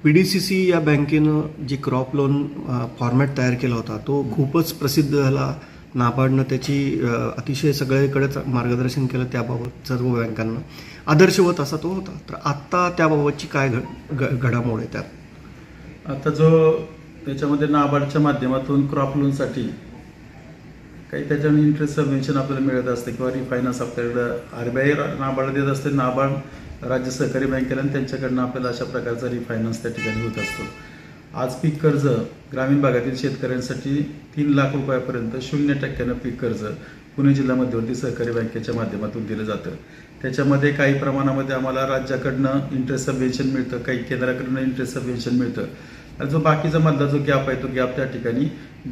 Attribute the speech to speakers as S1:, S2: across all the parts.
S1: PDCC या बँकेनं जे क्रॉप लोन फॉर्मॅट तयार केला होता तो खूपच प्रसिद्ध झाला. नाबार्डनं त्याची अतिशय सगळीकडेच मार्गदर्शन केलं त्याबाबत सर्व बँकांना. आदर्शवत असा तो होता. तर आत्ता त्याबाबतची काय घडामोड आहे त्यात?
S2: आता जो त्याच्यामध्ये नाबार्डच्या माध्यमातून क्रॉप लोनसाठी काही त्याच्यामध्ये इंटरेस्ट सबवेन्शन आपल्याला मिळत असते किंवा रिफायनान्स आपल्याकडं RBI नाबार्ड देत असते. नाबार्ड राज्य सहकारी बँकेला आणि त्यांच्याकडनं आपल्याला अशा प्रकारचा रिफायनान्स त्या ठिकाणी होत असतो. आज पीक कर्ज ग्रामीण भागातील शेतकऱ्यांसाठी 3 लाख रुपयापर्यंत 0% पीक कर्ज पुणे जिल्हा मध्यवर्ती सहकारी बँकेच्या माध्यमातून दिलं जातं. त्याच्यामध्ये काही प्रमाणामध्ये आम्हाला राज्याकडनं इंटरेस्ट सबवेन्शन मिळतं, काही केंद्राकडनं इंटरेस्ट सबवेन्शन मिळतं. आणि जो बाकीचा मधला जो गॅप आहे तो गॅप त्या ठिकाणी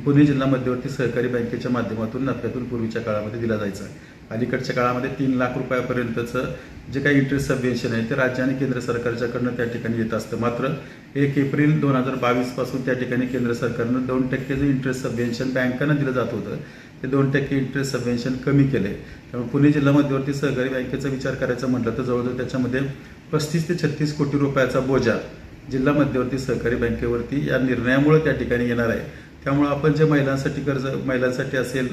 S2: पुणे जिल्हा मध्यवर्ती सहकारी बँकेच्या माध्यमातून नफ्यातून पूर्वीच्या काळामध्ये दिला जायचा. अलीकडच्या काळामध्ये 3 लाख रुपयापर्यंतचं जे काही इंटरेस्ट सबवेन्शन आहे ते राज्य आणि केंद्र सरकारच्याकडनं त्या ठिकाणी येत असतं. मात्र 1 एप्रिल 2022 पासून त्या ठिकाणी केंद्र सरकारनं 2% इंटरेस्ट सबवेन्शन बँकांना दिलं जात होतं ते 2% इंटरेस्ट सबवेन्शन कमी केले. त्यामुळे पुणे जिल्हा मध्यवर्ती सहकारी बँकेचा विचार करायचा म्हटलं तर जवळजवळ त्याच्यामध्ये 35 ते 36 कोटी रुपयाचा बोजा जिल्हा मध्यवर्ती सहकारी बँकेवरती या निर्णयामुळे त्या ठिकाणी येणार आहे. त्यामुळे आपण जे महिलांसाठी असेल,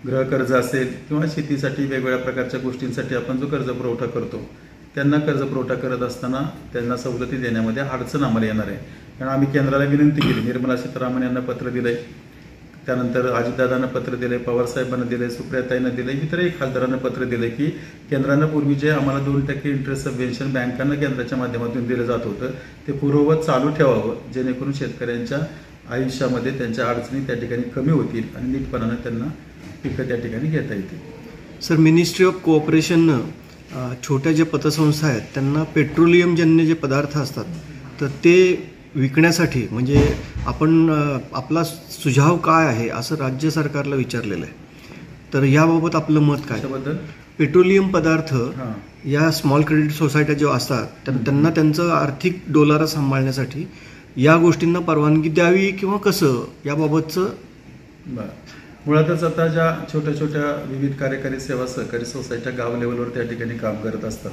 S2: गृह कर्ज असेल किंवा शेतीसाठी वेगवेगळ्या प्रकारच्या गोष्टींसाठी आपण जो कर्ज पुरवठा करतो त्यांना कर्ज पुरवठा करत असताना त्यांना सवलती देण्यामध्ये अडचण आम्हाला येणार आहे. कारण आम्ही केंद्राला विनंती केली, निर्मला सीतारामन यांना पत्र दिलंय, त्यानंतर अजितदादांना पत्र दिले, पवारसाहेबांना दिले, सुप्रियाताईंना दिले, इतरही खासदारांना पत्र दिले की केंद्रानं पूर्वी जे आम्हाला 2% इंटरेस्ट सबवेन्शन बँकांना केंद्राच्या माध्यमातून दिलं जात होतं ते पूर्ववत चालू ठेवावं, जेणेकरून शेतकऱ्यांच्या आयुष्यामध्ये त्यांच्या अडचणी त्या ठिकाणी कमी होतील आणि नीटपणानं त्यांना पिकं त्या ठिकाणी घेता येतील.
S1: सर, मिनिस्ट्री ऑफ कोऑपरेशननं छोट्या ज्या पतसंस्था आहेत त्यांना पेट्रोलियमजन्य जे पदार्थ असतात तर ते विकण्यासाठी म्हणजे आपण आपला सुझाव काय आहे असं राज्य सरकारला विचारलेलं आहे. तर याबाबत आपलं मत काय?
S2: त्याबद्दल
S1: पेट्रोलियम पदार्थ या स्मॉल क्रेडिट सोसायट्या ज्या असतात तर त्यांना त्यांचं आर्थिक डोलारा सांभाळण्यासाठी या गोष्टींना परवानगी द्यावी किंवा कसं याबाबतचं?
S2: मुळातच आता ज्या छोट्या छोट्या विविध कार्यकारी सेवा सहकारी सोसायट्या गाव लेवलवर त्या ठिकाणी काम करत असतात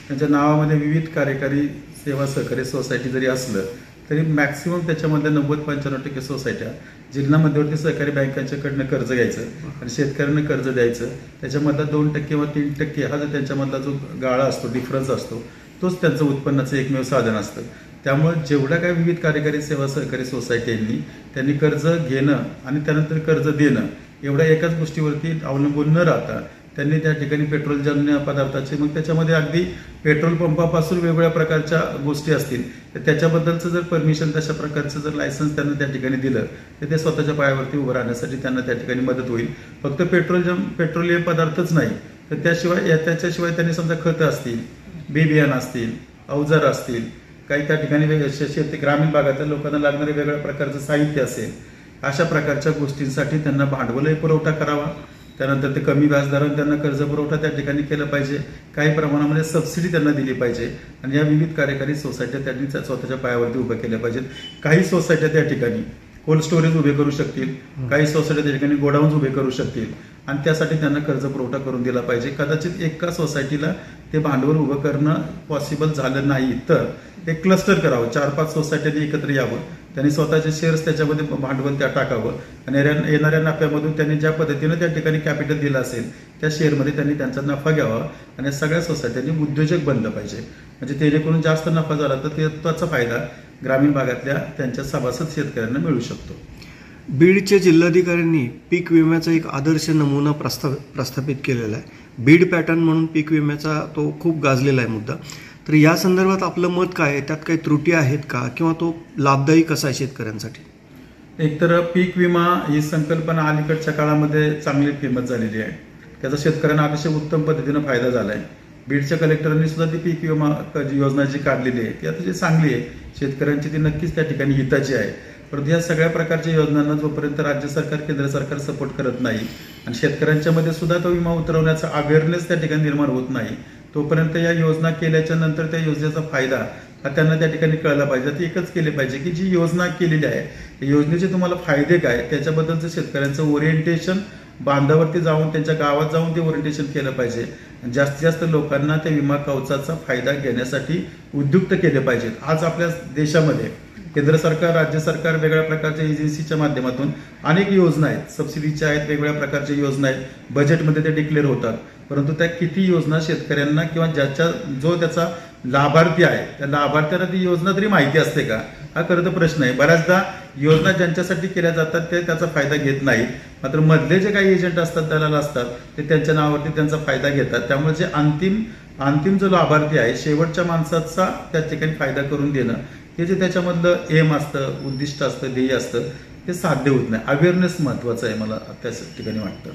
S2: त्यांच्या नावामध्ये विविध कार्यकारी सेवा सहकारी सोसायटी जरी असलं तरी मॅक्सिमम त्याच्यामध्ये 90-95% सोसायट्या जिल्हा मध्यवर्ती सहकारी बँकांच्याकडनं कर्ज घ्यायचं आणि शेतकऱ्यांना कर्ज द्यायचं. त्याच्यामधला 2% किंवा 3% हा जो त्यांच्यामधला जो गाळा असतो, डिफरन्स असतो, तोच त्यांचं उत्पन्नाचं एकमेव साधन असतं. त्यामुळे जेवढ्या काही विविध कार्यकारी सेवा सहकारी सोसायटींनी त्यांनी कर्ज घेणं आणि त्यानंतर कर्ज देणं एवढ्या एकाच गोष्टीवरती अवलंबून न राहता त्यांनी त्या ठिकाणी पेट्रोलजन्य पदार्थाचे मग त्याच्यामध्ये अगदी पेट्रोल पंपापासून वेगवेगळ्या प्रकारच्या गोष्टी असतील तर त्याच्याबद्दलचं जर परमिशन तशा प्रकारचं जर लायसन्स त्यांना त्या ठिकाणी दिलं तर ते स्वतःच्या पायावरती उभं राहण्यासाठी त्यांना त्या ठिकाणी मदत होईल. फक्त पेट्रोलियम पदार्थच नाही तर त्याच्याशिवाय त्यांनी समजा खतं असतील, बी बियाणं असतील, अवजार असतील, काही त्या ठिकाणी शेती ग्रामीण भागातल्या लोकांना लागणारे वेगवेगळ्या प्रकारचं साहित्य असेल, अशा प्रकारच्या गोष्टींसाठी त्यांना भांडवलही पुरवठा करावा. त्यानंतर ते कमी व्याजदराने त्यांना कर्ज पुरवठा त्या ठिकाणी केला पाहिजे. काही प्रमाणामध्ये सबसिडी त्यांना दिली पाहिजे आणि या विविध कार्यकारी सोसायट्या त्यांनी स्वतःच्या पायावरती उभ्या केल्या पाहिजेत. काही सोसायट्या त्या ठिकाणी कोल्ड स्टोरेज उभे करू शकतील, काही सोसायट्या त्या ठिकाणी गोडाऊन्स उभे करू शकतील आणि त्यासाठी त्यांना कर्ज पुरवठा करून दिला पाहिजे. कदाचित एका सोसायटीला ते भांडवल उभं करणं पॉसिबल झालं नाही तर एक क्लस्टर करावं, 4-5 सोसायट्यांनी एकत्र यावं, त्यांनी स्वतःचे शेअर्स त्याच्यामध्ये भांडवल त्या टाकावं आणि येणाऱ्या नफ्यामधून त्यांनी ज्या पद्धतीनं त्या ठिकाणी कॅपिटल दिलं असेल त्या शेअरमध्ये त्यांनी त्यांचा नफा घ्यावा आणि सगळ्या सोसायट्यांनी उद्योजक बनलं पाहिजे. म्हणजे जेणेकरून जास्त नफा झाला तर त्याचा फायदा ग्रामीण भागातल्या त्यांच्या सभासद शेतकऱ्यांना मिळू शकतो.
S1: बीडच्या जिल्हाधिकाऱ्यांनी पीक विम्याचा एक आदर्श नमुना प्रस्थापित केलेला आहे. बीड पॅटर्न म्हणून पीक विम्याचा तो खूप गाजलेला आहे मुद्दा. तर या संदर्भात आपलं मत काय आहे? त्यात काही त्रुटी आहेत का किंवा तो लाभदायी कसा आहे शेतकऱ्यांसाठी?
S2: एकतर पीक विमा ही संकल्पना अलीकडच्या काळामध्ये चांगली फेमस झालेली आहे. त्याचा शेतकऱ्यांना अतिशय उत्तम पद्धतीनं फायदा झाला आहे. बीडच्या कलेक्टरांनी सुद्धा ती पीक विमा योजना जी काढलेली आहे ती अतिशय चांगली आहे. शेतकऱ्यांची ती नक्कीच त्या ठिकाणी हिताची आहे. परंतु या सगळ्या प्रकारच्या योजनांना जोपर्यंत राज्य सरकार, केंद्र सरकार सपोर्ट करत नाही आणि शेतकऱ्यांच्या मध्ये सुद्धा तो विमा उतरवण्याचा अवेअरनेस त्या ठिकाणी निर्माण होत नाही तोपर्यंत या योजना केल्याच्या नंतर त्या योजनेचा फायदा हा त्यांना त्या ठिकाणी कळला पाहिजे. ते एकच केले पाहिजे की जी योजना केलेली आहे त्या योजनेचे तुम्हाला फायदे काय त्याच्याबद्दलचं शेतकऱ्यांचं ओरिएंटेशन बांधावरती जाऊन त्यांच्या गावात जाऊन ते ओरिएंटेशन केलं पाहिजे. जास्तीत जास्त लोकांना त्या विमा कवचाचा फायदा घेण्यासाठी उद्युक्त केले पाहिजेत. आज आपल्या देशामध्ये केंद्र सरकार, राज्य सरकार वेगवेगळ्या प्रकारच्या एजन्सीच्या माध्यमातून अनेक योजना आहेत, सबसिडीच्या आहेत, वेगवेगळ्या प्रकारच्या योजना आहेत, बजेटमध्ये ते डिक्लेअर होतात. परंतु त्या किती योजना शेतकऱ्यांना किंवा जो त्याचा लाभार्थी आहे त्या लाभार्थ्यांना ती योजना तरी माहिती असते का, हा खरं तर प्रश्न आहे. बऱ्याचदा योजना ज्यांच्यासाठी केल्या जातात ते त्याचा फायदा घेत नाहीत, मात्र मधले जे काही एजंट असतात, दलाल असतात, ते त्यांच्या नावावरती त्यांचा फायदा घेतात. त्यामुळे जे अंतिम जो लाभार्थी आहे, शेवटच्या माणसाचा त्या ठिकाणी फायदा करून देणं, हे जे त्याच्यामधलं एम असतं, उद्दिष्ट असतं, ध्येय असतं, ते साध्य होत नाही. अवेअरनेस महत्वाचं आहे मला त्या ठिकाणी वाटतं.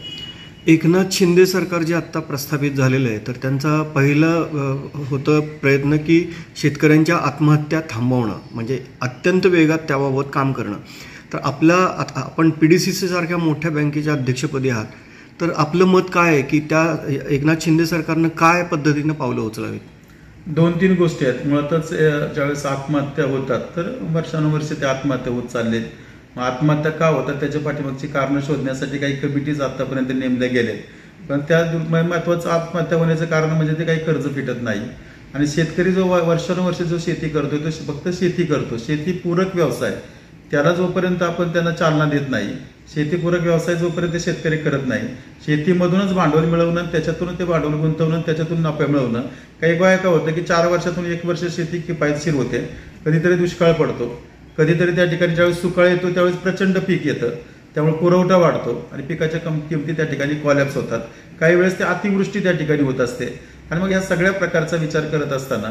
S1: एकनाथ शिंदे सरकार जे आत्ता प्रस्थापित झालेलं आहे, तर त्यांचा पहिलं होतं प्रयत्न की शेतकऱ्यांच्या आत्महत्या थांबवणं, म्हणजे अत्यंत वेगात त्याबाबत काम करणं. तर आपण PDCC सारख्या मोठ्या बँकेच्या अध्यक्षपदी आहात, तर आपलं मत काय आहे की त्या एकनाथ शिंदे सरकारनं काय पद्धतीनं पावलं उचलावीत?
S2: 2-3 गोष्टी आहेत. मुळातच ज्यावेळेस आत्महत्या होतात तर वर्षानुवर्षे त्या आत्महत्या होत चाललेत. मग आत्महत्या का होतात त्याच्या पाठीमागची कारणं शोधण्यासाठी काही कमिटीज आतापर्यंत नेमल्या गेल्या, पण त्या महत्वाचं आत्महत्या होण्याचं कारण म्हणजे ते काही कर्ज फिटत नाही. आणि शेतकरी जो वर्षानुवर्ष जो शेती करतोय तो फक्त शेती करतो, शेतीपूरक व्यवसाय, त्याला जोपर्यंत आपण त्यांना चालना देत नाही, शेतीपूरक व्यवसाय जोपर्यंत शेतकरी करत नाही, शेतीमधूनच भांडवल मिळवणं, त्याच्यातून ते भांडवल गुंतवणं, त्याच्यातून नफा मिळवणं. काही वेळा काय होतं की 4 वर्षातून 1 वर्ष शेती किफायतशीर होते, कधीतरी दुष्काळ पडतो, कधीतरी त्या ठिकाणी ज्यावेळेस सुकाळ येतो त्यावेळेस प्रचंड पीक येतं, त्यामुळे पुरवठा वाढतो आणि पिकाच्या किमती त्या ठिकाणी कॉलॅप्स होतात. काही वेळेस ते अतिवृष्टी त्या ठिकाणी होत असते. आणि मग या सगळ्या प्रकारचा विचार करत असताना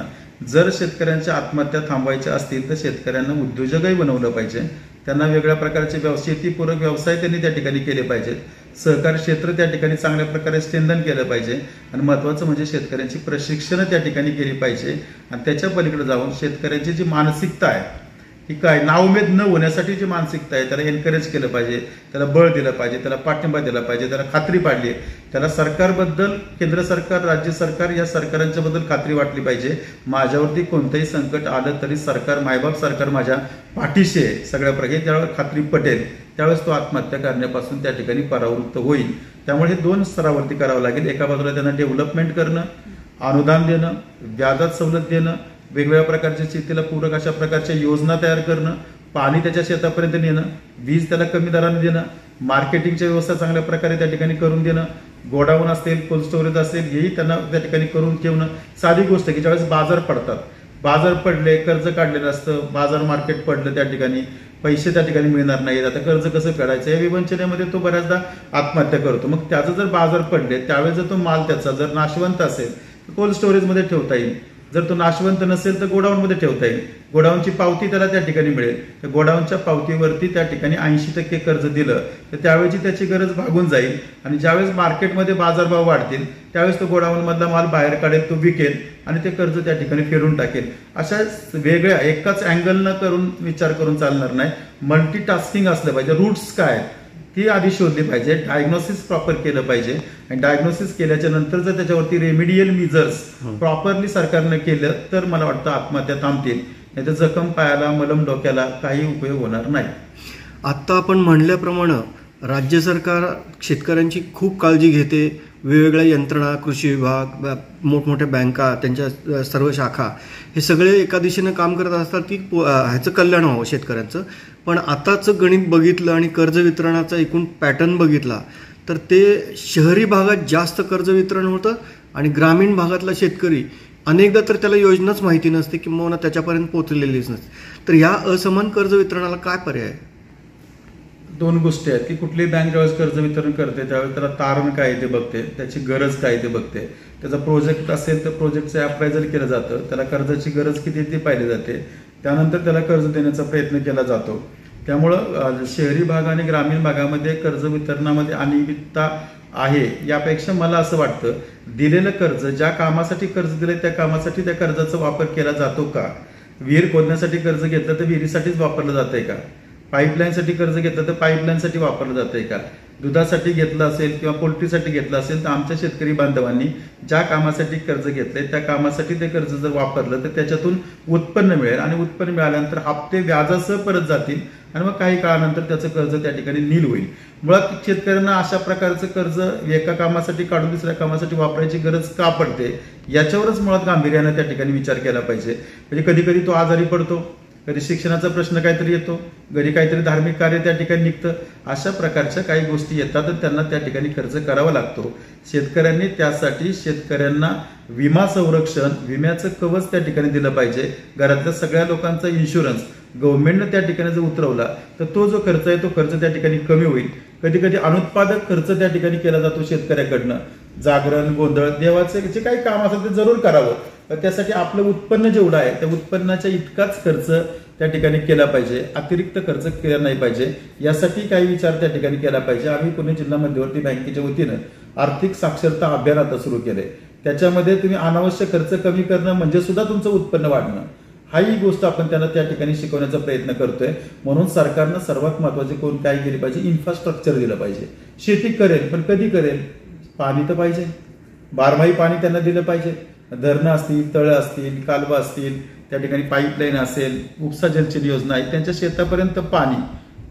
S2: जर शेतकऱ्यांच्या आत्महत्या थांबवायच्या असतील तर शेतकऱ्यांना उद्योजकही बनवलं पाहिजे, त्यांना वेगळ्या प्रकारचे शेतीपूरक व्यवसाय त्यांनी त्या ठिकाणी केले पाहिजेत, सहकारी क्षेत्र त्या ठिकाणी चांगल्या प्रकारे स्ट्रेंथन केलं पाहिजे, आणि महत्वाचं म्हणजे शेतकऱ्यांची प्रशिक्षण त्या ठिकाणी केली पाहिजे. आणि त्याच्या पलीकडे जाऊन शेतकऱ्यांची जी मानसिकता आहे ही काय नाउमेद न होण्यासाठी जी मानसिकता आहे त्याला एनकरेज केलं पाहिजे, त्याला बळ दिलं पाहिजे, त्याला पाठिंबा दिला पाहिजे, त्याला खात्री पाडली, त्याला सरकारबद्दल, केंद्र सरकार, राज्य सरकार या सरकारांच्या बद्दल खात्री वाटली पाहिजे. माझ्यावरती कोणतंही संकट आलं तरी सरकार, मायबाप सरकार माझ्या पाठीशी आहे सगळ्या प्रकारे, त्यावेळेस खात्री पटेल, त्यावेळेस तो आत्महत्या करण्यापासून त्या ठिकाणी परावृत्त होईल. त्यामुळे हे 2 स्तरावरती करावं लागेल. एका बाजूला त्यांना डेव्हलपमेंट करणं, अनुदान देणं, व्याजात सवलत देणं, वेगवेगळ्या प्रकारच्या शेतीला पूरक अशा प्रकारच्या योजना तयार करणं, पाणी त्याच्या शेतापर्यंत नेणं, वीज त्याला कमी दराने देणं, मार्केटिंगच्या व्यवस्था चांगल्या प्रकारे त्या ठिकाणी करून देणं, गोडाऊन असेल, कोल्ड स्टोरेज असेल, हेही त्यांना त्या ठिकाणी करून ठेवणं. साधी गोष्ट की ज्यावेळेस बाजार पडतात, बाजार पडले, कर्ज काढलेलं असतं, बाजार मार्केट पडलं, त्या ठिकाणी पैसे त्या ठिकाणी मिळणार नाहीत, आता कर्ज कसं फेडायचं या विवंचनेमध्ये तो बऱ्याचदा आत्महत्या करतो. मग त्याचं जर बाजार पडले त्यावेळेस जर तो माल त्याचा जर नाशवंत असेल तर कोल्ड स्टोरेजमध्ये ठेवता येईल, जर तो नाशवंत नसेल तर गोडाऊनमध्ये ठेवता येईल, गोडाऊनची पावती त्याला त्या ठिकाणी मिळेल, त्या गोडाऊनच्या पावतीवरती त्या ठिकाणी 80% कर्ज दिलं तर त्यावेळेची त्याची गरज भागून जाईल. आणि ज्यावेळेस मार्केटमध्ये बाजारभाव वाढतील त्यावेळेस तो गोडाऊन मधला माल बाहेर काढेल, तो विकेल आणि ते कर्ज त्या ठिकाणी फेडून टाकेल. अशा वेगळ्या एकाच अँगल न करून विचार करून चालणार नाही, मल्टीटास्किंग असलं पाहिजे. रूट्स काय आहेत ती आधी शोधली पाहिजे, डायग्नोसिस प्रॉपर केलं पाहिजे, आणि डायग्नोसिस केल्याच्या नंतर जर त्याच्यावरती रेमिडियल मेजर्स प्रॉपरली सरकारनं केलं तर मला वाटतं आत्महत्या थांबतील, नाही तर जखम पायाला, मलम डोक्याला काही उपयोग होणार नाही.
S1: आत्ता आपण म्हणल्याप्रमाणे राज्य सरकार शेतकऱ्यांची खूप काळजी घेते, वेगवेगळ्या यंत्रणा, कृषी विभाग, मोठमोठ्या बँका, त्यांच्या सर्व शाखा हे सगळे एका दिशेनं काम करत असतात की ह्याचं कल्याण व्हावं शेतकऱ्यांचं. पण आताचं गणित बघितलं आणि कर्ज वितरणाचा एकूण पॅटर्न बघितला तर ते शहरी भागात जास्त कर्ज वितरण होतं आणि ग्रामीण भागातला शेतकरी अनेकदा तर त्याला योजनाच माहिती नसते किंवा त्याच्यापर्यंत पोहोचलेलीच नसते. तर या असमान कर्ज वितरणाला काय पर्याय?
S2: 2 गोष्टी आहेत की कुठलीही बँक ज्यावेळेस कर्ज वितरण करते त्यावेळेस त्याला तारण काय ते बघते, त्याची गरज काय ते बघते, त्याचा प्रोजेक्ट असेल तर प्रोजेक्टचं अप्रायझल केलं जातं, त्याला कर्जाची गरज किती ती पाहिली जाते, त्यानंतर त्याला कर्ज देण्याचा प्रयत्न केला जातो. त्यामुळं शहरी भाग आणि ग्रामीण भागामध्ये कर्ज वितरणामध्ये अनियमितता आहे. यापेक्षा मला असं वाटतं दिलेलं कर्ज, ज्या कामासाठी कर्ज दिलंय त्या कामासाठी त्या कर्जाचा वापर केला जातो का? विहीर खोदण्यासाठी कर्ज घेतलं तर विहिरीसाठीच वापरलं जातंय का? पाईपलाईनसाठी कर्ज घेतलं तर पाईपलाईनसाठी वापरलं जातंय का? दुधासाठी घेतलं असेल किंवा पोल्ट्रीसाठी घेतलं असेल तर आमच्या शेतकरी बांधवांनी ज्या कामासाठी कर्ज घेतलंय त्या कामासाठी ते कर्ज जर वापरलं तर त्याच्यातून उत्पन्न मिळेल आणि उत्पन्न मिळाल्यानंतर हप्ते व्याजासह परत जातील आणि मग काही काळानंतर त्याचं कर्ज त्या ठिकाणी नील होईल. मुळात शेतकऱ्यांना अशा प्रकारचं कर्ज एका कामासाठी काढून दुसऱ्या कामासाठी वापरायची गरज का पडते याच्यावरच मुळात गांभीर्यानं त्या ठिकाणी विचार केला पाहिजे. म्हणजे कधी कधी तो आजारी पडतो, कधी शिक्षणाचा प्रश्न काहीतरी येतो, घरी काहीतरी धार्मिक कार्य त्या ठिकाणी निघतं, अशा प्रकारच्या काही गोष्टी येतात तर त्यांना त्या ठिकाणी खर्च करावा लागतो. शेतकऱ्यांनी त्यासाठी शेतकऱ्यांना विमा संरक्षण, विम्याचं कवच त्या ठिकाणी दिलं पाहिजे. घरातल्या सगळ्या लोकांचा इन्शुरन्स गव्हर्नमेंटनं त्या ठिकाणी जर उतरवला तर तो जो खर्च आहे तो खर्च त्या ठिकाणी कमी होईल. कधी कधी अनुत्पादक खर्च त्या ठिकाणी केला जातो शेतकऱ्याकडनं, जागरण, गोंधळ, देवाचे जे काही काम असेल ते जरूर करावं, त्यासाठी आपलं उत्पन्न जेवढं आहे त्या उत्पन्नाच्या इतकाच खर्च त्या ठिकाणी केला पाहिजे, अतिरिक्त खर्च केला नाही पाहिजे. यासाठी काही विचार त्या ठिकाणी केला पाहिजे. आम्ही पुणे जिल्हा मध्यवर्ती बँकेच्या वतीनं आर्थिक साक्षरता अभियान आता सुरू केलंय. त्याच्यामध्ये तुम्ही अनावश्यक खर्च कमी करणं म्हणजे सुद्धा तुमचं उत्पन्न वाढणं, हाही गोष्ट आपण त्यांना त्या ठिकाणी शिकवण्याचा प्रयत्न करतोय. म्हणून सरकारनं सर्वात महत्वाचे कोण काय केले पाहिजे, इन्फ्रास्ट्रक्चर दिलं पाहिजे. शेती करेल पण कधी करेल, पाणी तर पाहिजे, बारमाही पाणी त्यांना दिलं पाहिजे. धरणं असतील, तळं असतील, कालवा असतील, त्या ठिकाणी पाईपलाईन असेल, उपसा जलचर योजना आहे, त्यांच्या शेतापर्यंत पाणी,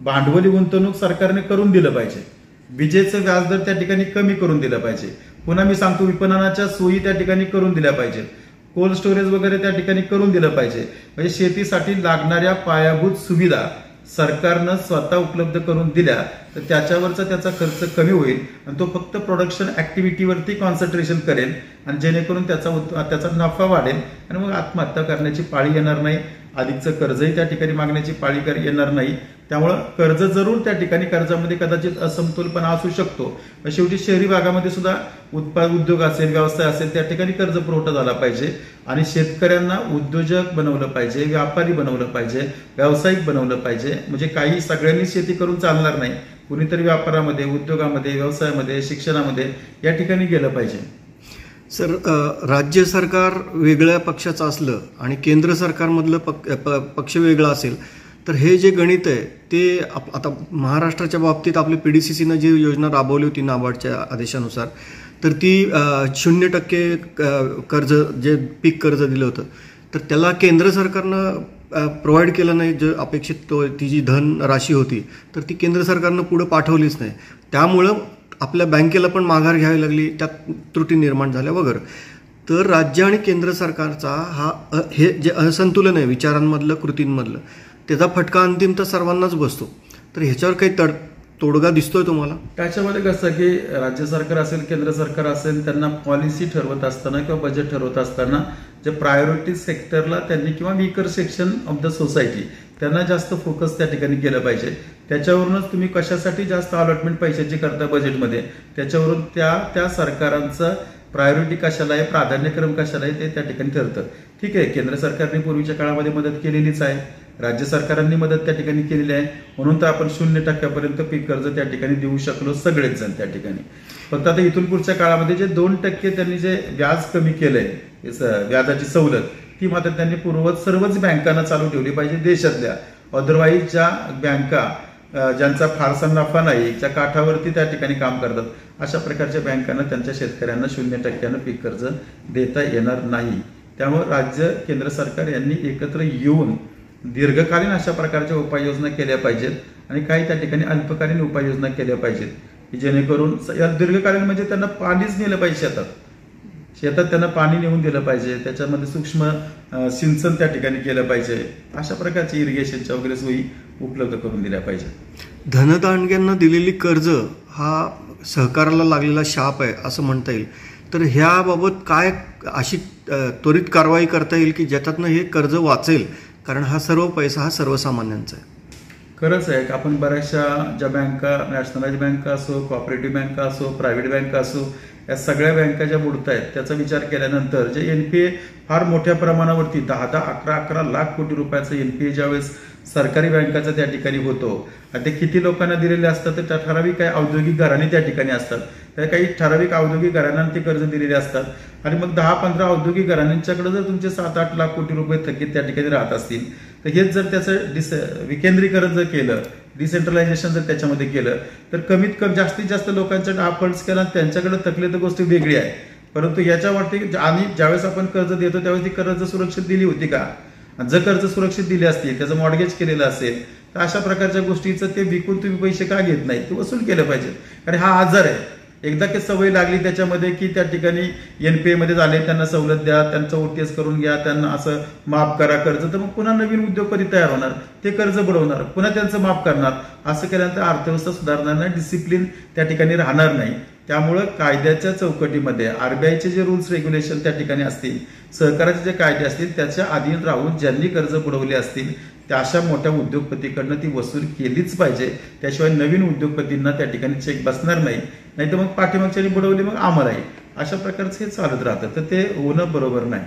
S2: भांडवली गुंतवणूक सरकारने करून दिलं पाहिजे. विजेचं व्याजदर त्या ठिकाणी कमी करून दिलं पाहिजे. पुन्हा मी सांगतो विपणनाच्या सोयी त्या ठिकाणी करून दिल्या पाहिजेत. कोल्ड स्टोरेज वगैरे त्या ठिकाणी करून दिलं पाहिजे. म्हणजे शेतीसाठी लागणाऱ्या पायाभूत सुविधा सरकारनं स्वतः उपलब्ध करून दिल्या तर त्याच्यावरचा त्याचा खर्च कमी होईल आणि तो फक्त प्रोडक्शन ऍक्टिव्हिटीवरती कॉन्सन्ट्रेशन करेल आणि जेणेकरून त्याचा नफा वाढेल आणि मग आत्महत्या करण्याची पाळी येणार नाही, अधिकचं कर्जही त्या ठिकाणी मागण्याची पाळी येणार नाही. त्यामुळं कर्ज जरूर त्या ठिकाणी कर्जामध्ये कदाचित असमतोलपणा असू शकतो. शेवटी शहरी भागामध्ये सुद्धा उद्योग असेल, व्यवसाय असेल, त्या ठिकाणी कर्ज पुरवठा झाला पाहिजे आणि शेतकऱ्यांना उद्योजक बनवलं पाहिजे, व्यापारी बनवलं पाहिजे, व्यावसायिक बनवलं पाहिजे. म्हणजे काही सगळ्यांनी शेती करून चालणार नाही, कुणीतरी व्यापारामध्ये, उद्योगामध्ये, व्यवसायामध्ये, शिक्षणामध्ये या ठिकाणी गेलं पाहिजे.
S1: सर, राज्य सरकार वेगळ्या पक्षाचं असलं आणि केंद्र सरकारमधलं पक्ष वेगळा असेल तर हे जे गणित आहे ते आता महाराष्ट्राच्या बाबतीत आपली PDCCनं जी योजना राबवली होती नाबार्डच्या आदेशानुसार, तर ती 0% कर्ज, जे पीक कर्ज दिलं होतं तर त्याला केंद्र सरकारनं प्रोव्हाइड केलं नाही. जे अपेक्षित ती जी धन राशी होती तर ती केंद्र सरकारनं पुढे पाठवलीच नाही. त्यामुळं आपल्या बँकेला पण माघार घ्यावी लागली, त्यात त्रुटी निर्माण झाल्या वगैरे. तर राज्य आणि केंद्र सरकारचा हे जे असंतुलन आहे विचारांमधलं, कृतींमधलं, त्याचा फटका अंतिम तर सर्वांनाच बसतो. तर ह्याच्यावर काही तोडगा दिसतोय तुम्हाला?
S2: त्याच्यामध्ये कसं की राज्य सरकार असेल, केंद्र सरकार असेल, त्यांना पॉलिसी ठरवत असताना किंवा बजेट ठरवत असताना जे प्रायोरिटी सेक्टरला त्यांनी किंवा weaker section of the society त्यांना जास्त फोकस त्या ठिकाणी केलं पाहिजे. त्याच्यावरूनच तुम्ही कशासाठी जास्त अलॉटमेंट पैशाची करता बजेटमध्ये, त्याच्यावरून त्या सरकारांचा प्रायोरिटी कशाला आहे, प्राधान्यक्रम कशाला आहे ते त्या ठिकाणी ठरतं. ठीक आहे, केंद्र सरकारने पूर्वीच्या काळामध्ये मदत केलेलीच आहे, राज्य सरकारांनी मदत त्या ठिकाणी केलेली आहे, म्हणून तर आपण 0% पीक कर्ज त्या ठिकाणी देऊ शकलो सगळेच जण त्या ठिकाणी. फक्त आता इथून पुढच्या काळामध्ये जे 2% त्यांनी जे व्याज कमी केलंय, व्याजाची सवलत, ती मात्र त्यांनी पूर्ववत सर्वच बँकांना चालू ठेवली पाहिजे देशातल्या. अदरवाईज ज्या बँका ज्यांचा फारसा नफा नाही, ज्या काठावरती त्या ठिकाणी काम करतात, अशा प्रकारच्या बँकांना त्यांच्या शेतकऱ्यांना 0% पीक कर्ज देता येणार नाही. त्यामुळे राज्य, केंद्र सरकार यांनी एकत्र येऊन दीर्घकालीन अशा प्रकारच्या उपाययोजना केल्या पाहिजेत आणि काही त्या ठिकाणी अल्पकालीन उपाययोजना केल्या पाहिजेत की जेणेकरून या दीर्घकालीन म्हणजे त्यांना पाणीच नेलं पाहिजे, शेतात त्यांना पाणी नेऊन दिलं पाहिजे, त्याच्यामध्ये सूक्ष्म सिंचन त्या ठिकाणी केलं पाहिजे, अशा प्रकारची इरिगेशनच्या वगैरे सोयी उपलब्ध करून दिल्या पाहिजेत.
S1: धनदांडग्यांना दिलेली कर्ज हा सहकाराला लागलेला शाप आहे असं म्हणता येईल. तर ह्याबाबत काय अशी त्वरित कारवाई करता येईल की ज्याच्यातनं हे कर्ज वाचेल, कारण हा सर्व पैसा हा सर्वसामान्यांचा आहे.
S2: खरंच आहे, आपण बऱ्याचशा ज्या बँका, नॅशनलाइज बँका असो, कोऑपरेटिव्ह बँका असो, प्रायव्हेट बँका असो, या सगळ्या बँका ज्या बुडत आहेत त्याचा विचार केल्यानंतर जे NPA फार मोठ्या प्रमाणावरती 10-10, 11-11 लाख कोटी रुपयाचं NPA ज्यावेळेस सरकारी बँकाचा त्या ठिकाणी होतो आणि ते किती लोकांना दिलेले असतात, तर त्या ठराविक काही औद्योगिक घराणे त्या ठिकाणी असतात, त्या काही ठराविक औद्योगिक घराण्यांना ते कर्ज दिलेले असतात आणि मग 10-15 औद्योगिक घराण्यांच्याकडे जर तुमचे 7-8 लाख कोटी रुपये थकीत त्या ठिकाणी राहत असतील तर हेच जर त्याचं विकेंद्रीकरण जर केलं, डिसेंट्रलायझेशन जर त्याच्यामध्ये केलं तर कमीत कमी जास्तीत जास्त लोकांच्या फंड्स केला त्यांच्याकडे थकले तर गोष्ट वेगळी आहे. परंतु याच्यावरती आणि ज्यावेळेस आपण कर्ज देतो त्यावेळेस ती कर्ज सुरक्षित दिली होती का? जर कर्ज सुरक्षित दिली असतील, त्याचं मॉर्गेज केलेलं असेल तर अशा प्रकारच्या गोष्टीचं ते विकून तुम्ही पैसे का घेत नाही? ते वसूल केलं पाहिजे. कारण हा आजार आहे. एकदा की सवय लागली त्याच्यामध्ये की त्या ठिकाणी NPA मध्ये झाले, त्यांना सवलत द्या, त्यांचं OTS करून घ्या, त्यांना असं माफ करा कर्ज, तर मग पुन्हा नवीन उद्योग कधी तयार होणार? ते कर्ज बुडवणार, पुन्हा त्यांचं माफ करणार. असं केल्यानंतर अर्थव्यवस्था सुधारणार नाही, डिसिप्लिन त्या ठिकाणी राहणार नाही. त्यामुळं कायद्याच्या चौकटीमध्ये RBIचे जे रूल्स रेग्युलेशन त्या ठिकाणी असतील, सहकाराचे जे कायदे असतील त्याच्या अधीन राहून ज्यांनी कर्ज बुडवले असतील त्या अशा मोठ्या उद्योगपतीकडनं ती वसूल केलीच पाहिजे. त्याशिवाय नवीन उद्योगपतींना त्या ठिकाणी चेक बसणार नाही. नाही तर मग पाठीमागच्यानी बुडवली मग आम्हाला आहे. अशा प्रकारचं हे चालत राहतं, तर ते होणं बरोबर नाही.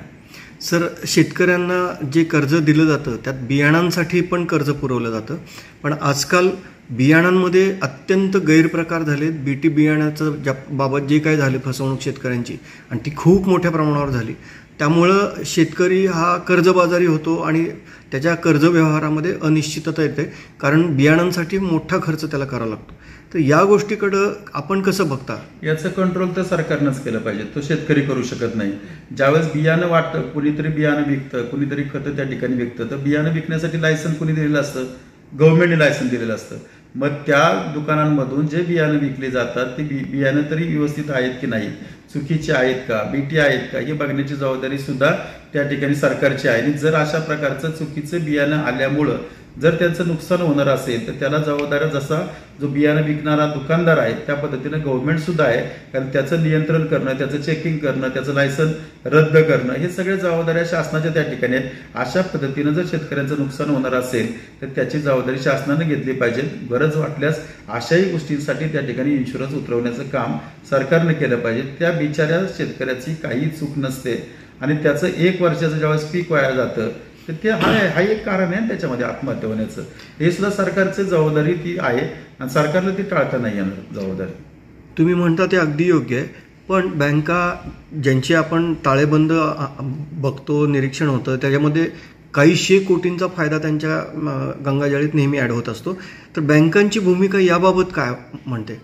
S1: सर, शेतकऱ्यांना जे कर्ज दिलं जातं त्यात बियाणांसाठी पण कर्ज पुरवलं जातं, पण आजकाल बियाणांमध्ये अत्यंत गैरप्रकार झालेत. BT बियाण्याचं ज्या बाबत जे काय झाले फसवणूक शेतकऱ्यांची, आणि ती खूप मोठ्या प्रमाणावर झाली. त्यामुळं शेतकरी हा कर्जबाजारी होतो आणि त्याच्या कर्ज व्यवहारामध्ये अनिश्चितता येते, कारण बियाणांसाठी मोठा खर्च त्याला करावा लागतो. तर या गोष्टीकडं आपण कसं बघता?
S2: याचं कंट्रोल तर सरकारनंच केलं पाहिजे, तो शेतकरी करू शकत नाही. ज्यावेळेस बियाणं वाटतं, कुणीतरी बियाणं विकतं, कुणीतरी खतं त्या ठिकाणी विकतं, तर बियाणं विकण्यासाठी लायसन्स कुणी दिलेलं असतं? गव्हर्नमेंटने लायसन्स दिलेलं असतं. मग त्या दुकानांमधून जे बियाणं विकले जातात ते बियाणं तरी व्यवस्थित आहेत की नाही, चुकीचे आहेत का, BT आहेत का, हे बघण्याची जबाबदारी सुद्धा त्या ठिकाणी सरकारची आहे. आणि जर अशा प्रकारचं चुकीचं बियाणं आल्यामुळं जर त्यांचं नुकसान होणार असेल तर त्याला जबाबदार जसा जो बियाणं विकणारा दुकानदार आहे त्या पद्धतीनं गव्हर्नमेंट सुद्धा आहे. कारण त्याचं नियंत्रण करणं, त्याचं चेकिंग करणं, त्याचं लायसन्स रद्द करणं, हे सगळे जबाबदाऱ्या शासनाच्या त्या ठिकाणी आहेत. अशा पद्धतीनं जर शेतकऱ्यांचं नुकसान होणार असेल तर त्याची जबाबदारी शासनाने घेतली पाहिजे. गरज वाटल्यास अशाही गोष्टींसाठी त्या ठिकाणी इन्शुरन्स उतरवण्याचं काम सरकारने केलं पाहिजे. त्या बिचाऱ्या शेतकऱ्याची काही चूक नसते आणि त्याचं 1 वर्षाचं ज्यावेळेस पीक वाया जातं तर ते हा एक कारण आहे त्याच्यामध्ये आत्महत्या होण्याचं. हे सुद्धा सरकारची जबाबदारी ती आहे आणि सरकारला ती टाळता नाही येणार जबाबदारी.
S1: तुम्ही म्हणता ते अगदी योग्य आहे, पण बँका ज्यांची आपण ताळेबंद बघतो, निरीक्षण होतं, त्याच्यामध्ये काही 100 कोटींचा फायदा त्यांच्या गंगाजळीत नेहमी ॲड होत असतो. तर बँकांची भूमिका याबाबत काय म्हणते?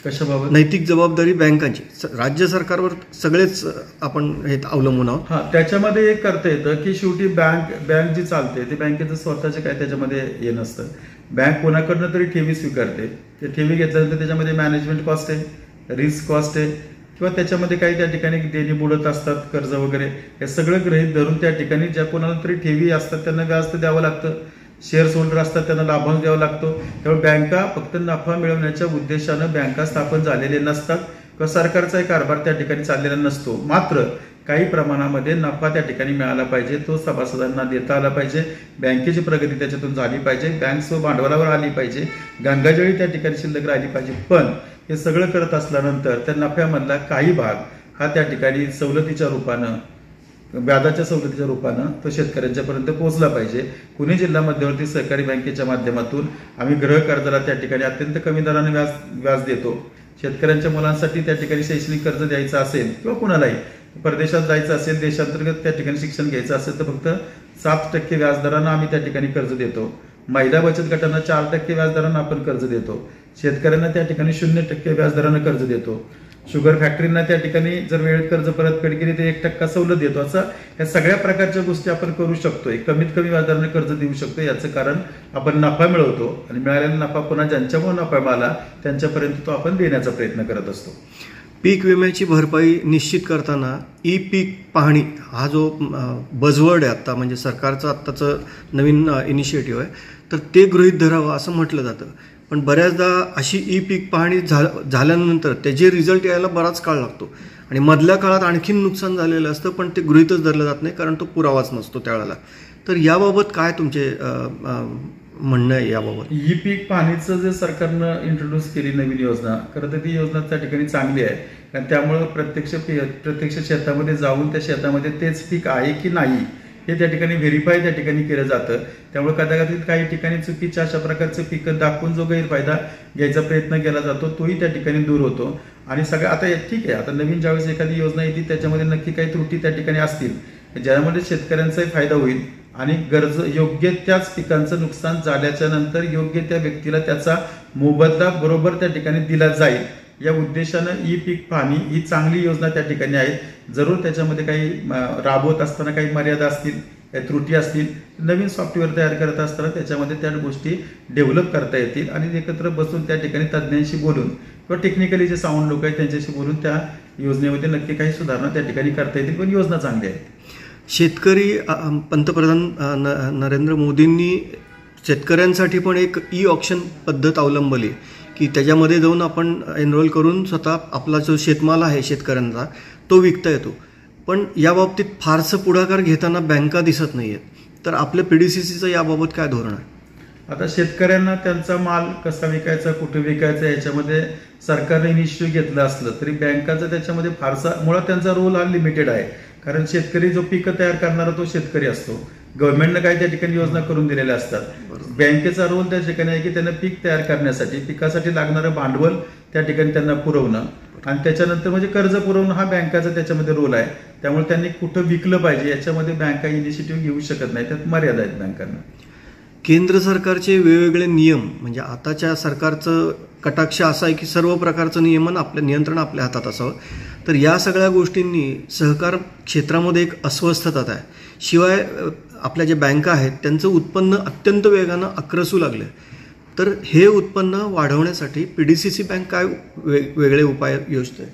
S2: कशाबाबत?
S1: नैतिक जबाबदारी बँकांची राज्य सरकारवर सगळेच आपण हे अवलंबून आहोत.
S2: त्याच्यामध्ये एक करता येतं की शेवटी बँक जी चालते ते बँकेचं स्वतःचे काय त्याच्यामध्ये हे नसतं. बँक कोणाकडनं तरी ठेवी स्वीकारते. ते ठेवी घेतल्यानंतर त्याच्यामध्ये मॅनेजमेंट कॉस्ट आहे, रिस्क कॉस्ट आहे, किंवा त्याच्यामध्ये काही त्या ठिकाणी देणी बुडत असतात, कर्ज वगैरे, हे सगळं गृहीत धरून त्या ठिकाणी ज्या कोणाला तरी ठेवी असतात त्यांना व्याज तर द्यावं लागतं. शेअर्स होल्डर असतात त्यांना लाभांश द्यावा लागतो. त्यामुळे बँका फक्त नफा मिळवण्याच्या उद्देशानं बँका स्थापन झालेले नसतात किंवा सरकारचाही कारभार त्या ठिकाणी चाललेला नसतो. मात्र काही प्रमाणामध्ये नफा त्या ठिकाणी मिळाला पाहिजे, तो सभासदांना देता आला पाहिजे, बँकेची प्रगती त्याच्यातून झाली पाहिजे, बँक भांडवलावर आली पाहिजे, गंगाजळी त्या ठिकाणी शिल्लक राहिली पाहिजे. पण हे सगळं करत असल्यानंतर त्या नफ्यामधला काही भाग हा त्या ठिकाणी सवलतीच्या रूपानं, व्याजाच्या सवलतीच्या रूपानं तो शेतकऱ्यांच्यापर्यंत पोहोचला पाहिजे. पुणे जिल्हा मध्यवर्ती सहकारी बँकेच्या माध्यमातून आम्ही गृह कर्जाला त्या ठिकाणी अत्यंत कमी दराने व्याज देतो. शेतकऱ्यांच्या मुलांसाठी त्या ठिकाणी शैक्षणिक कर्ज द्यायचं असेल किंवा कुणालाही परदेशात जायचं असेल, देशांतर्गत त्या ठिकाणी शिक्षण घ्यायचं असेल तर फक्त 7% व्याजदरानं आम्ही त्या ठिकाणी कर्ज देतो. महिला बचत गटांना 4% व्याजदरानं आपण कर्ज देतो. शेतकऱ्यांना त्या ठिकाणी 0% व्याजदरानं कर्ज देतो. शुगर फॅक्टरींना त्या ठिकाणी जर वेळेत कर्ज परतफेड केली तर 1% सवलत देतो. असं या सगळ्या प्रकारच्या गोष्टी आपण करू शकतोय. कमीत कमी व्याजदराने कर्ज देऊ शकतो. याचं कारण आपण नफा मिळवतो आणि मिळालेला नफा पुन्हा ज्यांच्यामुळे नफा मिळाला त्यांच्यापर्यंत तो आपण देण्याचा प्रयत्न करत असतो.
S1: पीक विम्याची भरपाई निश्चित करताना ई पीक पाहणी हा जो बझवर्ड आहे आत्ता, म्हणजे सरकारचं आत्ताचं नवीन इनिशिएटिव्ह आहे, तर ते गृहीत धरावं असं म्हटलं जातं. पण बऱ्याचदा अशी ई पीक पाहणी झाल्यानंतर त्याचे रिझल्ट यायला बराच काळ लागतो आणि मधल्या काळात आणखीन नुकसान झालेलं असतं, पण ते गृहीतच धरलं जात नाही कारण तो पुरावाच नसतो त्यावेळेला. तर याबाबत काय तुमचे म्हणणं आहे याबाबत?
S2: ई पीक पाहणीचं जे सरकारनं इंट्रोड्यूस केली नवीन योजना, खरं तर ती योजना त्या ठिकाणी चांगली आहे. कारण त्यामुळं प्रत्यक्ष शेतामध्ये जाऊन त्या शेतामध्ये तेच पीक आहे की नाही हे त्या ठिकाणी व्हेरीफाय त्या ठिकाणी केलं जातं. त्यामुळे कदाचित काही ठिकाणी चुकीच्या अशा प्रकारचं पिकं दाखवून जो गैरफायदा घ्यायचा प्रयत्न केला जातो तोही त्या ठिकाणी दूर होतो. आणि सगळं आता ठीक आहे, आता नवीन ज्यावेळेस एखादी योजना येते त्याच्यामध्ये नक्की काही त्रुटी त्या ठिकाणी असतील ज्यामध्ये शेतकऱ्यांचाही फायदा होईल आणि योग्य त्याच पिकांचं नुकसान झाल्याच्या नंतर योग्य त्या व्यक्तीला त्याचा मोबदला बरोबर त्या ठिकाणी दिला जाईल या उद्देशानं ई पीक पाहणी ही चांगली योजना त्या ठिकाणी आहे. जरूर त्याच्यामध्ये काही राबवत असताना काही मर्यादा असतील, काही त्रुटी असतील, नवीन सॉफ्टवेअर तयार करत असताना त्याच्यामध्ये त्या गोष्टी डेव्हलप करता येतील आणि एकत्र बसून त्या ठिकाणी तज्ज्ञांशी बोलून किंवा टेक्निकली जे साऊंड लोक आहेत त्यांच्याशी बोलून त्या योजनेमध्ये नक्की काही सुधारणा त्या ठिकाणी करता येतील. पण योजना चांगली आहे.
S1: शेतकरी पंतप्रधान नरेंद्र मोदींनी शेतकऱ्यांसाठी पण एक ई ऑक्शन पद्धत अवलंबली की त्याच्यामध्ये जाऊन आपण एनरोल करून स्वतः आपला जो शेतमाल आहे शेतकऱ्यांचा तो विकता येतो. पण याबाबतीत फारसं पुढाकार घेताना बँका दिसत नाही आहेत. तर आपल्या PDCCचं याबाबत काय धोरण आहे?
S2: आता शेतकऱ्यांना त्यांचा माल कसा विकायचा, कुठे विकायचा याच्यामध्ये सरकारने इनिशिएटिव्ह घेतलं असलं तरी बँकाचा त्याच्यामध्ये फारसा मुळात त्यांचा रोल हा लिमिटेड आहे. कारण शेतकरी जो पीक तयार करणारा तो शेतकरी असतो. गव्हर्नमेंटनं काही त्या ठिकाणी योजना करून दिलेल्या असतात. बँकेचा रोल त्या ठिकाणी आहे की त्यांना पीक तयार करण्यासाठी पिकासाठी लागणारं भांडवल त्या ठिकाणी त्यांना पुरवणं आणि त्याच्यानंतर म्हणजे कर्ज पुरवणं हा बँकाचा त्याच्यामध्ये रोल आहे. त्यामुळे त्यांनी कुठं विकलं पाहिजे याच्यामध्ये बँका इनिशिएटिव्ह घेऊ शकत नाही. त्यात मर्यादा आहेत बँकांना.
S1: केंद्र सरकारचे वेगवेगळे नियम म्हणजे आताच्या सरकारचं कटाक्ष असा आहे की सर्व प्रकारचं नियंत्रण आपल्या हातात असावं. तर या सगळ्या गोष्टींनी सहकार क्षेत्रामध्ये एक अस्वस्थता आहे. शिवाय आपल्या ज्या बँका आहेत त्यांचं उत्पन्न अत्यंत वेगानं आक्रसू लागलं. तर हे उत्पन्न वाढवण्यासाठी PDCC बँक काय वेगळे उपाय योजते?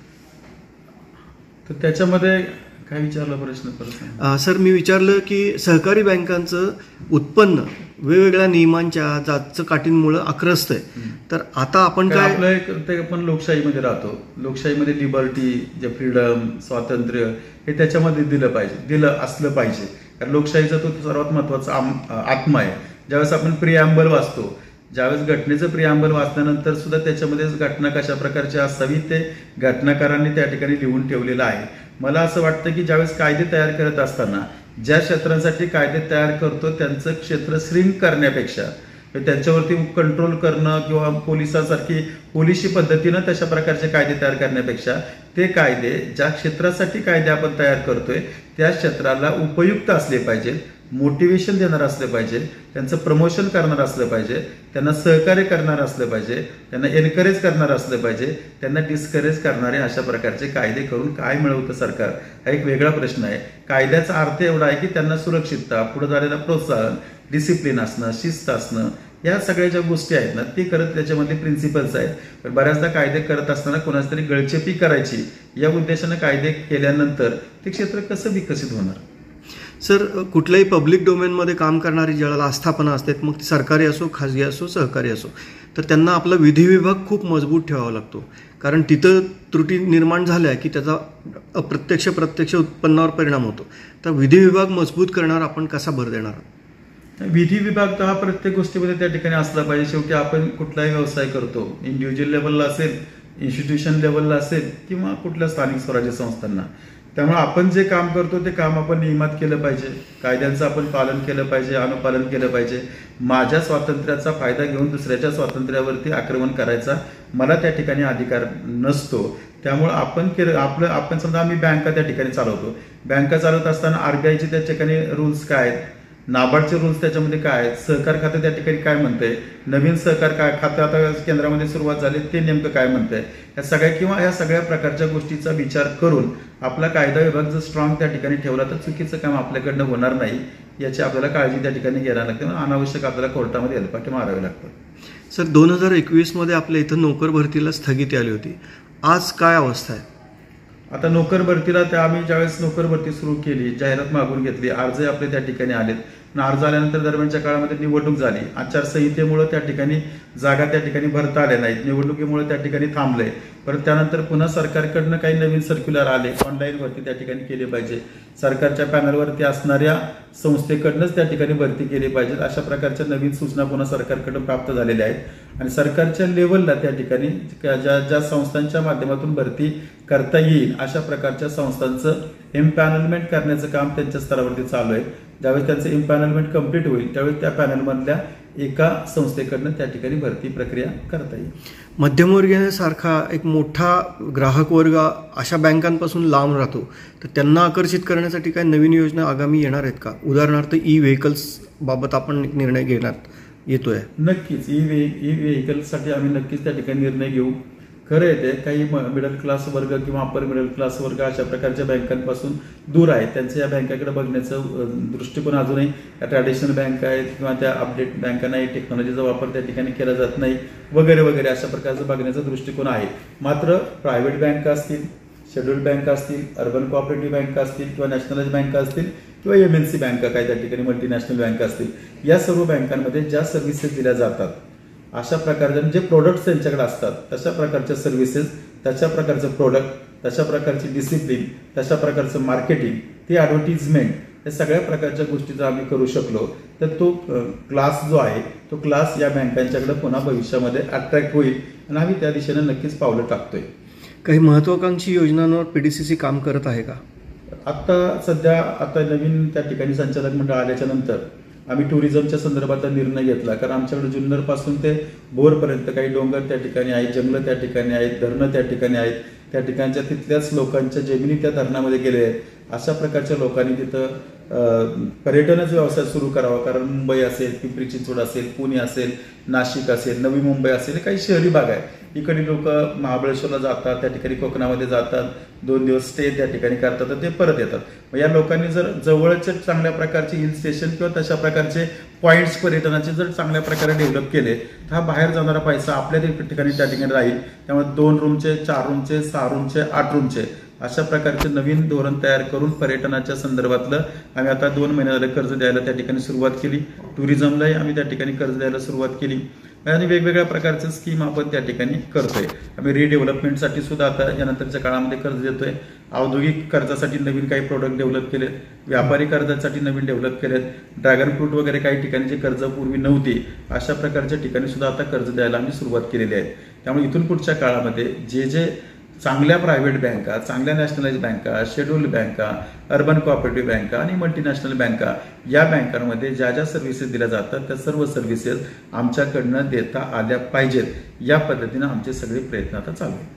S2: तर त्याच्यामध्ये काय विचारला प्रश्न परत?
S1: सर मी विचारलं की सहकारी बँकांचं उत्पन्न वेगवेगळ्या नियमांच्या जातचं काठींमुळे आक्रस्त आहे. तर आता आपण काय
S2: आपण लोकशाहीमध्ये राहतो. लोकशाहीमध्ये लिबर्टी, जे फ्रीडम, स्वातंत्र्य हे त्याच्यामध्ये दिलं असलं पाहिजे. कारण लोकशाहीचा तो सर्वात महत्वाचा आत्मा आहे. ज्यावेळेस आपण प्रिॲम्बल वाचतो, ज्यावेळेस घटनेचं प्रिॲम्बल वाचल्यानंतर सुद्धा त्याच्यामध्ये घटना कशा प्रकारची असावी ते घटनाकारांनी त्या ठिकाणी लिहून ठेवलेलं आहे. मला असं वाटतं की ज्यावेळेस कायदे तयार करत असताना ज्या क्षेत्रांसाठी कायदे तयार करतो त्यांचं क्षेत्र श्रिंक करण्यापेक्षा त्यांच्यावरती कंट्रोल करणं किंवा पोलिसी पद्धतीनं तशा प्रकारचे कायदे तयार करण्यापेक्षा ते कायदे ज्या क्षेत्रासाठी कायदे आपण तयार करतोय त्या क्षेत्राला उपयुक्त असले पाहिजे, मोटिवेशन देणार असले पाहिजे, त्यांचं प्रमोशन करणार असलं पाहिजे, त्यांना सहकार्य करणार असलं पाहिजे, त्यांना एनकरेज करणार असलं पाहिजे, त्यांना डिस्करेज करणारे अशा प्रकारचे कायदे करून काय मिळवतं सरकार हा एक वेगळा प्रश्न आहे. कायद्याचा अर्थ एवढा आहे की त्यांना सुरक्षितता, पुढे झालेलं प्रोत्साहन, डिसिप्लिन असणं, शिस्त असणं या सगळ्या ज्या गोष्टी आहेत ना ती करत त्याच्यामधले प्रिन्सिपल्स आहेत. पण बऱ्याचदा कायदे करत असताना कोणाच तरी गळचेपी करायची या उद्देशानं कायदे केल्यानंतर ते क्षेत्र कसं विकसित होणार?
S1: सर कुठल्याही पब्लिक डोमेनमध्ये काम करणारी ज्याला आस्थापना असते मग ती सरकारी असो, खाजगी असो, सहकारी असो, तर त्यांना आपला विधी विभाग खूप मजबूत ठेवावा लागतो. कारण तिथं त्रुटी निर्माण झाल्या की त्याचा प्रत्यक्ष उत्पन्नावर परिणाम होतो. तर विधी विभाग मजबूत करणार आपण कसा भर देणार?
S2: विधी विभाग तर हा प्रत्येक गोष्टीमध्ये त्या ठिकाणी असला पाहिजे. शेवटी आपण कुठलाही व्यवसाय करतो, इंडिव्हिज्युअल लेवलला असेल, इन्स्टिट्यूशन लेवलला असेल किंवा कुठल्या स्थानिक स्वराज्य संस्थांना. त्यामुळे आपण जे काम करतो ते काम आपण नियमात केलं पाहिजे, कायद्यांचं आपण पालन केलं पाहिजे, अनुपालन केलं पाहिजे. माझ्या स्वातंत्र्याचा फायदा घेऊन दुसऱ्याच्या स्वातंत्र्यावरती आक्रमण करायचा मला त्या ठिकाणी अधिकार नसतो. त्यामुळे आपण समजा आम्ही बँका त्या ठिकाणी चालवतो. बँका चालवत असताना RBIचे त्या ठिकाणी रूल्स काय आहेत, नाबार्डचे रूल्स त्याच्यामध्ये काय आहेत, सहकार खातं त्या ठिकाणी काय म्हणतंय, नवीन सहकार काय खातं आता केंद्रामध्ये सुरुवात झाली ते नेमकं काय म्हणतंय, या सगळ्या प्रकारच्या गोष्टीचा विचार करून आपला कायदा विभाग जर स्ट्रॉंग त्या ठिकाणी ठेवला तर चुकीचं काम आपल्याकडनं होणार नाही याची आपल्याला काळजी त्या ठिकाणी घ्यायला लागते. अनावश्यक आपल्याला कोर्टामध्ये हेलपाटे मारावे लागतात.
S1: सर 2021 आपल्या इथं नोकर भरतीला स्थगिती आली होती. आज काय अवस्था आहे?
S2: आता नोकर भरतीला आम्ही ज्यावेळेस नोकर भरती सुरू केली, जाहिरात मागून घेतली, अर्ज आपले त्या ठिकाणी आलेत. अर्ज आल्यानंतर दरम्यानच्या काळामध्ये निवडणूक झाली. आचारसंहितेमुळे त्या ठिकाणी जागा त्या ठिकाणी भरता आल्या नाहीत, निवडणुकीमुळे त्या ठिकाणी थांबले. परत त्यानंतर पुन्हा सरकारकडनं काही नवीन सर्क्युलर आले, ऑनलाईन भरती त्या ठिकाणी केली पाहिजे, सरकारच्या पॅनलवरती असणाऱ्या संस्थेकडनंच त्या ठिकाणी भरती केली पाहिजे, अशा प्रकारच्या नवीन सूचना पुन्हा सरकारकडून प्राप्त झालेल्या आहेत. आणि सरकारच्या लेवलला त्या ठिकाणी ज्या संस्थांच्या माध्यमातून भरती करता येईल अशा प्रकारच्या संस्थांचं एम्पॅनलमेंट करण्याचं काम त्यांच्या स्तरावरती चालू आहे. ज्यावेळेस त्यांचं एम्पॅनलमेंट कम्प्लीट होईल त्यावेळेस त्या पॅनलमधल्या एका संस्थेकडनं त्या ठिकाणी भरती प्रक्रिया करता येईल.
S1: मध्यमवर्गीयांसारखा एक मोठा ग्राहक वर्ग अशा बँकांपासून लांब राहतो, तर त्यांना आकर्षित करण्यासाठी काही नवीन योजना आगामी येणार आहेत का? उदाहरणार्थ व्हेकल्स बाबत आपण एक निर्णय घेण्यात येतोय.
S2: नक्कीच ई व्हेकलसाठी आम्ही नक्कीच त्या ठिकाणी निर्णय घेऊ. खरं आहे ते काही मिडल क्लास वर्ग किंवा अप्पर मिडल क्लास वर्ग अशा प्रकारच्या बँकांपासून दूर आहेत. त्यांचं या बँकाकडे बघण्याचं दृष्टिकोन अजूनही ट्रॅडिशनल बँक आहेत किंवा त्या अपडेट बँका नाही, टेक्नॉलॉजीचा वापर त्या ठिकाणी केला जात नाही वगैरे वगैरे अशा प्रकारचं बघण्याचा दृष्टिकोन आहे. मात्र प्रायव्हेट बँका असतील, शेड्यूल्ड बँका असतील, अर्बन कोऑपरेटिव्ह बँका असतील किंवा नॅशनलाइज बँका असतील किंवा MNC बँका काय त्या ठिकाणी मल्टीनॅशनल बँका असतील, या सर्व बँकांमध्ये ज्या सर्व्हिसेस दिल्या जातात अशा प्रकारचे जे प्रोडक्ट्स त्यांच्याकडे असतात तशा प्रकारच्या सर्व्हिसेस, तशा प्रकारचं प्रोडक्ट, तशा प्रकारची डिसिप्लिन, तशा प्रकारचं मार्केटिंग, ती ॲडव्हर्टिजमेंट, या सगळ्या प्रकारच्या गोष्टी जर आम्ही करू शकलो तर तो क्लास जो आहे तो क्लास या बँकांच्याकडे पुन्हा भविष्यामध्ये अट्रॅक्ट होईल आणि आम्ही त्या दिशेने नक्कीच पावलं टाकतोय.
S1: काही महत्वाकांक्षी योजनांवर PDCC काम करत आहे का?
S2: आता नवीन त्या ठिकाणी संचालक मंडळ आल्याच्या नंतर आम्ही टुरिझमच्या संदर्भातला निर्णय घेतला. कारण आमच्याकडे जुन्नर पासून ते भोरपर्यंत काही डोंगर त्या ठिकाणी आहेत, जंगलं त्या ठिकाणी आहेत, धरणं त्या ठिकाणी आहेत. त्या ठिकाणच्या तिथल्याच लोकांच्या जमिनी त्या धरणामध्ये गेलेल्या आहेत. अशा प्रकारच्या लोकांनी तिथं पर्यटनाचा व्यवसाय सुरू करावा. कारण मुंबई असेल, पिंपरी चिंचवड असेल, पुणे असेल, नाशिक असेल, नवी मुंबई असेल, काही शहरी भाग आहे. इकडे लोक महाबळेश्वरला जातात, त्या ठिकाणी कोकणामध्ये जातात, 2 दिवस स्टे त्या ठिकाणी करतात, तर ते परत येतात. मग या लोकांनी जर जवळचे चांगल्या प्रकारचे हिल स्टेशन किंवा तशा प्रकारचे पॉईंट्स पर्यटनाचे जर चांगल्या प्रकारे डेव्हलप केले तर हा बाहेर जाणारा पैसा आपल्या ठिकाणी त्या ठिकाणी राहील. त्यामुळे 2 रूमचे, 4 रूमचे, 6 रूमचे, 8 रूमचे अशा प्रकारचे नवीन धोरण तयार करून पर्यटनाच्या संदर्भातलं आम्ही आता 2 महिने झाले कर्ज द्यायला त्या ठिकाणी सुरुवात केली. टुरिझमलाही आम्ही त्या ठिकाणी कर्ज द्यायला सुरुवात केली आणि वेगवेगळ्या प्रकारचे स्कीम आपण त्या ठिकाणी करतोय. आम्ही रिडेव्हलपमेंटसाठी सुद्धा आता यानंतरच्या काळामध्ये कर्ज देतोय. औद्योगिक कर्जासाठी नवीन काही प्रोडक्ट डेव्हलप केलेत, व्यापारी कर्जासाठी नवीन डेव्हलप केलेत, ड्रॅगन फ्रूट वगैरे काही ठिकाणी जे कर्ज पूर्वी नव्हती अशा प्रकारच्या ठिकाणी सुद्धा आता कर्ज द्यायला आम्ही सुरुवात केलेली आहे. त्यामुळे इथून पुढच्या काळामध्ये जे चांगल्या प्रायव्हेट बँका, चांगल्या नॅशनलाइज बँका, शेड्यूल्ड बँका, अर्बन कोऑपरेटिव्ह बँका आणि मल्टीनॅशनल बँका, या बँकांमध्ये ज्या ज्या सर्व्हिसेस दिल्या जातात त्या सर्व सर्व्हिसेस आमच्याकडनं देता आल्या पाहिजेत. या पद्धतीनं आमचे सगळे प्रयत्न आता चालू आहेत.